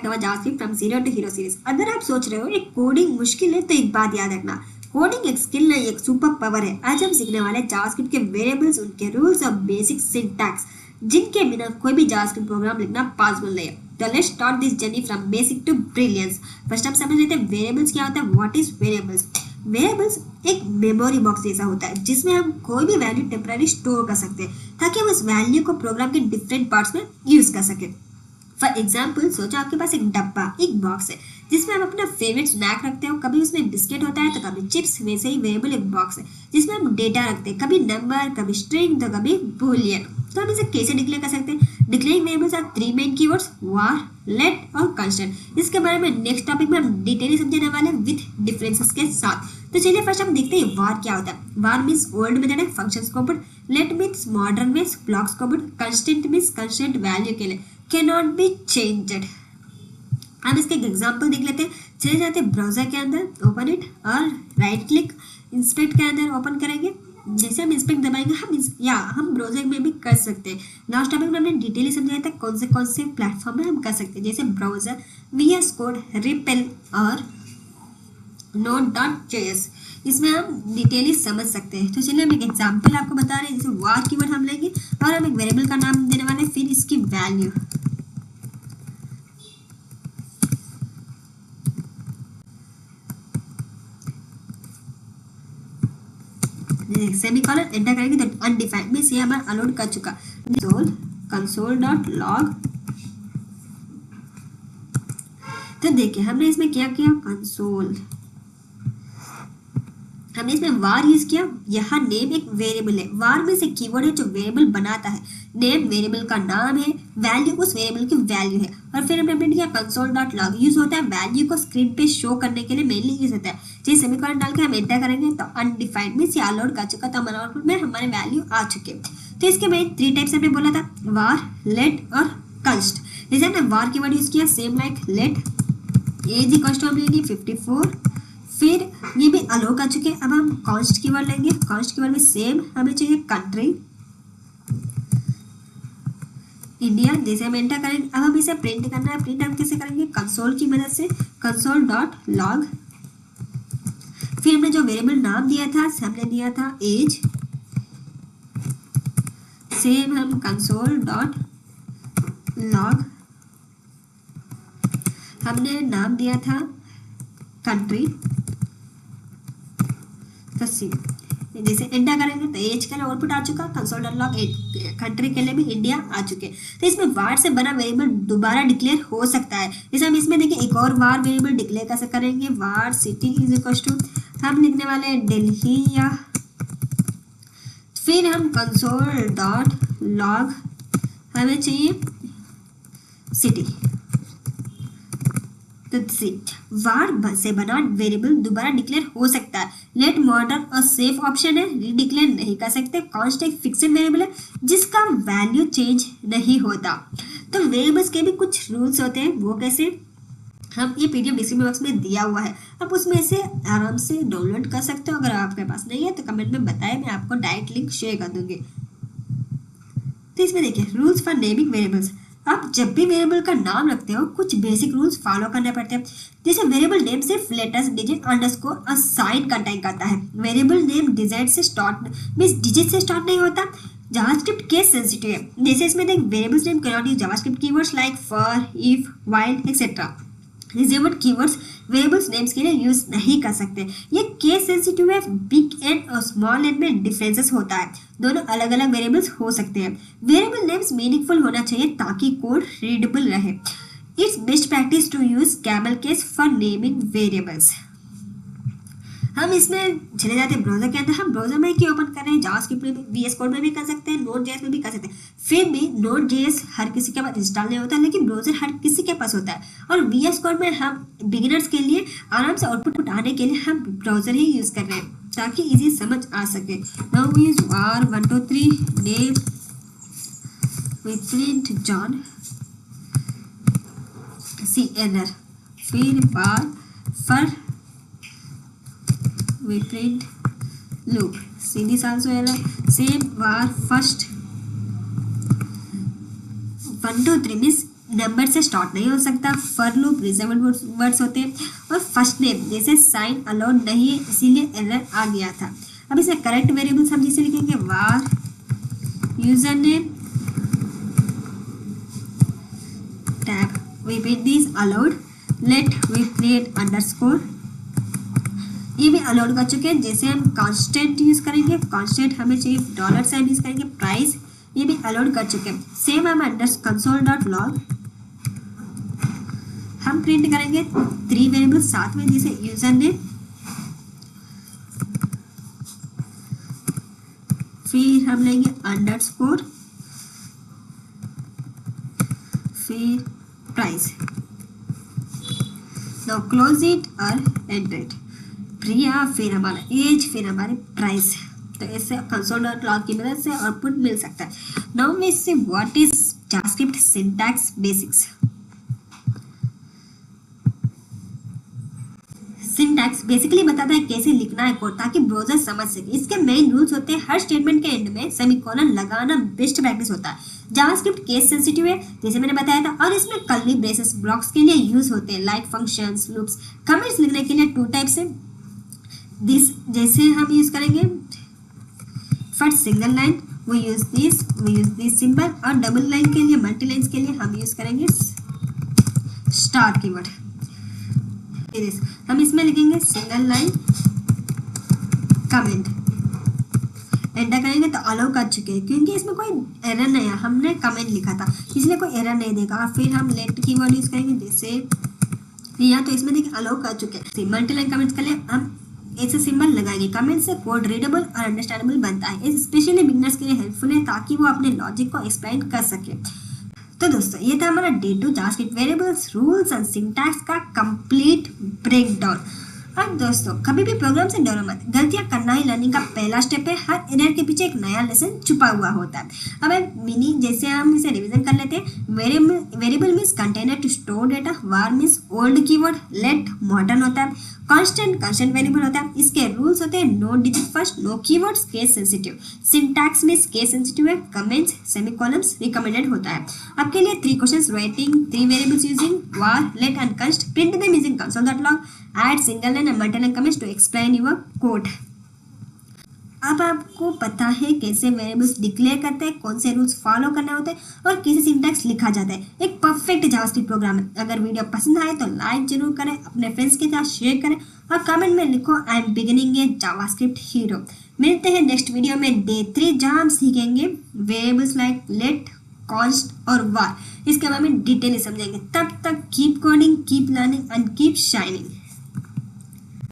Right our JavaScript from zero to hero series. अगर आप सोच रहे हो एक कोडिंग मुश्किल है तो एक बात याद रखना, कोडिंग एक स्किल नहीं, एक सुपर पावर है। आज हम सीखने वाले जावास्क्रिप्ट के वेरिएबल्स, उनके रूल्स और बेसिक सिंटैक्स, जिनके बिना कोई भी जावास्क्रिप्ट प्रोग्राम लिखना पॉसिबल नहीं है। तो let's start this journey from basic to brilliance. First हम समझ लेते हैं वेरिएबल्स क्या होता है। What is variables? वेरिएबल्स एक मेमोरी बॉक्स जैसा होता है जिसमें हम कोई भी वैल्यू टेम्पररी स्टोर कर सकते हैं ताकि हम उस वैल्यू को प्रोग्राम के डिफरेंट पार्ट्स में यूज कर सकें। फॉर एग्जाम्पल सोचो आपके पास एक डब्बा, एक बॉक्स है जिसमें हम अपना फेवरेट स्नैक रखते हो। कभी उसमें बिस्किट होता है तो कभी चिप्स। वैसे ही वेरिएबल एक बॉक्स है जिसमें हम डेटा रखते हैं, कभी नंबर, कभी स्ट्रिंग, तो कभी बूलियन। तो हम इसे कैसे डिक्लेयर कर सकते हैं? Declaring variables are three main keywords, var, let और constant। इसके बारे में नेक्स्ट टॉपिक में हम डिटेली समझने वाले हैं विद डिफरेंसेस के साथ। तो चलिए फर्स्ट हम देखते हैं var क्या होता है। var मीन्स ओल्ड मेथड है, फंक्शंस को put. let means modern means blocks को put. constant means constant value के लिए, कैन बी चेंज्ड। हम इसके एग्जाम्पल देख लेते हैं। चले जाते हैं ब्राउजर के अंदर, ओपन इट और राइट क्लिक इंस्पेक्ट के अंदर ओपन करेंगे। जैसे हम इंस्पेक्ट दबाएंगे हम ब्राउजर में भी कर सकते हैं। लास्ट टॉपिक में हमने डिटेली समझाया था कौन से प्लेटफॉर्म में हम कर सकते हैं, जैसे ब्राउजर, VS कोड, रिपेल और node.js। इसमें हम डिटेली समझ सकते हैं। तो चलिए हम एक एग्जाम्पल आपको बता रहे हैं। जैसे var कीवर्ड हम लेंगे और हम एक वेरिएबल का नाम देने वाले हैं, फिर इसकी वैल्यू। सेमीकोलन एंटर करेंगे तो अनडिफाइंड मींस ये हमारा अलोड कर चुका। console.log। तो देखिए हमने इसमें क्या किया, कंसोल, हमने इसमें var यूज किया। यहाँ नेम एक वेरिएबल है, var में से कीवर्ड है जो वेरिएबल बनाता है। नेम वेरिएबल का नाम है, वैल्यू उस वेरिएबल की वैल्यू है। और फिर हमने प्रिंट किया console.log। यूज होता है वैल्यू को स्क्रीन पे शो करने के लिए, मेनली यूज होता है। जैसे सेमीकोलन डाल के हम एंटर करेंगे तो अनडिफाइंड मींस ये अलोड कर चुका, तो हमारे आउटपुट में हमारे वैल्यू आ चुके। तो इसके में थ्री टाइप्स हमने बोला था, var, let और const। जैसे हमने var कीवर्ड यूज किया, same like let, age equal to हम लेंगे 54, फिर ये भी अलो कर चुके हैं। अब हम कॉन्स्ट कीवर्ड लेंगे, कॉन्स्ट कीवर्ड में सेम हमें चाहिए कंट्री इंडिया। जैसे हम एंटर करेंगे, अब हम इसे प्रिंट करना है। प्रिंट हम कैसे करेंगे, कंसोल की मदद से, console.log। फिर हमने जो वेरिएबल नाम दिया था, हमने दिया था एज, सेम हम console.log हमने नाम दिया था कंट्री। तो जैसे एंटर करेंगे तो एज का आउटपुट आ चुका, console.log कंट्री के लिए भी इंडिया आ चुके। तो इसमें var से बना वेरिएबल दोबारा डिक्लेयर हो सकता है। जैसे हम इसमें देखिए एक और var वेरिएबल डिक्लेयर कैसे करेंगे, var city is equal to हम लिखने वाले हैं दिल्ली, या फिर हम console.log हमें चाहिए सिटी। var से बना वेरिएबल दोबारा डिक्लेयर हो सकता है। लेट मॉडर्न और सेफ ऑप्शन है, रीडिक्लेयर नहीं कर सकते। कॉन्स्ट एक फिक्स्ड वेरिएबल है जिसका वैल्यू चेंज नहीं होता। तो वेरिएबल्स के भी कुछ रूल्स होते हैं, वो कैसे, हम ये PDF डिस्क्रिप्शन बॉक्स में दिया हुआ है, आप उसमें से आराम से डाउनलोड कर सकते हो। अगर आपके पास नहीं है तो कमेंट में बताएं, मैं आपको डायरेक्ट लिंक शेयर कर दूंगी। तो इसमें देखिए रूल्स फॉर नेमिंग वेरिएबल्स। आप जब भी वेरिएबल का नाम रखते हो कुछ बेसिक रूल्स फॉलो करने पड़ते हैं। जैसे वेरिएबल नेम सिर्फ लेटर्स, डिजिट, अंडरस्कोर और साइन कंटेन करता है। वेरिएबल नेम डिजिट से स्टार्ट मींस डिजिट से स्टार्ट नहीं होता। जावास्क्रिप्ट केस सेंसिटिव है। जैसे इसमें देख variables name can not use JavaScript keywords like for, if, while etcetera. Reserved keywords variables names के लिए यूज नहीं कर सकते। ये केस सेंसिटिव है। बिग एंड और स्मॉल एंड में डिफरेंसेस होता है, दोनों अलग अलग वेरिएबल्स हो सकते हैं। वेरिएबल नेम्स मीनिंगफुल होना चाहिए ताकि कोड रीडेबल रहे। It's best practice to use camel case for naming variables. हम इसमें चले जाते हैं ब्राउजर के अंदर। हम ब्राउजर में क्या ओपन कर रहे हैं, जावास्क्रिप्ट में भी, VS कोड में भी कर सकते हैं, Node.js में भी कर सकते हैं। फिर भी Node.js हर किसी के पास इंस्टॉल नहीं होता, लेकिन ब्राउजर हर किसी के पास होता है। और VS कोड में हम बिगिनर्स के लिए आराम से आउटपुट आने के लिए हम ब्राउजर ही यूज कर रहे हैं ताकि इजी समझ आ सके। Now we use var 1 2 3 name with print John see error, फिर var for we print loop, see this also error, same var first 1 2 3 means number से स्टार्ट नहीं हो सकता, फॉर लूप रिजर्व्ड वर्ड्स होते हैं, और फर्स्ट नेम जैसे sign allowed नहीं है इसीलिए एरर आ गया था। अब इसमें करेक्ट वेरिएबल्स हम जैसे लिखेंगे var user name tab repeat these allowed, let we create underscore, ये भी अलाउड कर चुके हैं। जैसे हम कांस्टेंट यूज करेंगे, कांस्टेंट हमें चाहिए डॉलर साइन यूज करेंगे, प्राइस ये भी अलाउड कर चुके हैं। सेम हम console.log हम प्रिंट करेंगे 3 वेरिएबल साथ में, जैसे यूजर नेम, फिर हम लेंगे अंडरस्कोर, फिर प्राइस। नाउ क्लोज इट और एंटर इट। प्रिया, फिर हमारा एज, फिर हमारे प्राइस। तो ऐसे console.log की मदद से आउटपुट मिल सकता है। Now we see what is JavaScript syntax basics. Syntax basically बताता है कैसे लिखना है कोड ताकि ब्राउजर समझ सके। इसके मेन रूल्स होते हैं, हर स्टेटमेंट के एंड में सेमीकोलन लगाना बेस्ट प्रैक्टिस होता है। जावास्क्रिप्ट केस सेंसिटिव है जैसे मैंने बताया था, और इसमें कर्ली ब्रेसेस ब्लॉक्स के लिए यूज होते हैं, लाइक फंक्शंस, लूप्स। कमेंट्स लिखने के लिए 2 टाइप्स है, दिस जैसे हम यूज करेंगे for single line we use this symbol, और डबल लाइन के लिए, मल्टी लाइन्स के लिए हम यूज करेंगे स्टार कीवर्ड। हम इसमें लिखेंगे सिंगल लाइन कमेंट, एंटर करेंगे तो अलाउ कर चुके हैं क्योंकि इसमें कोई एरर नहीं है, हमने कमेंट लिखा था इसलिए कोई एरर नहीं देगा। फिर हम लेट कीवर्ड यूज करेंगे, जैसे यहाँ तो इसमें देखिए अलाउ कर चुके हैं। मल्टी लाइन कमेंट्स के लिए हम ऐसे सिंबल लगाएंगे। कमेंट से कोड रीडेबल और अंडरस्टैंडेबल बनता है, स्पेशली बिगनर्स के लिए हेल्पफुल है ताकि वो अपने लॉजिक को एक्सप्लेन कर सके। तो दोस्तों ये था हमारा day 2 JavaScript variables, rules and syntax का कंप्लीट ब्रेकडाउन। और दोस्तों कभी भी प्रोग्राम से डरो मत, गलतियां करना ही लर्निंग का पहला स्टेप है। हर एरर के पीछे एक नया लेसन छुपा हुआ होता है। अब एक मिनी जैसे हम इसे रिवीजन कर लेते हैं। Variable means container to store data, var means old keyword, let modern होता है, कांस्टेंट वेरिएबल होता है। इसके रूल्स होते हैं no digit first, no keywords, case sensitive. Syntax means case sensitive है, कमेंट्स, सेमीकोलन्स रिकमेंडेड होता है। आपके लिए 3 questions, writing 3 variables using var, let and const, print them using console.log, add single line and multi line comments to explain your code। अब आपको पता है कैसे वेरिएबल्स डिक्लेयर करते हैं, कौन से रूल्स फॉलो करने होते हैं और कैसे सिंटैक्स लिखा जाता है। एक परफेक्ट जावास्क्रिप्ट प्रोग्राम है। अगर वीडियो पसंद आए तो लाइक जरूर करें, अपने फ्रेंड्स के साथ शेयर करें और कमेंट में लिखो I am beginning A JavaScript hero. मिलते हैं नेक्स्ट वीडियो में डे 3 जहाँ हम सीखेंगे वेरिएबल्स लाइक लेट, कॉन्स्ट और var। इसके बारे में डिटेल समझेंगे। तब तक keep coding, keep learning and keep shining.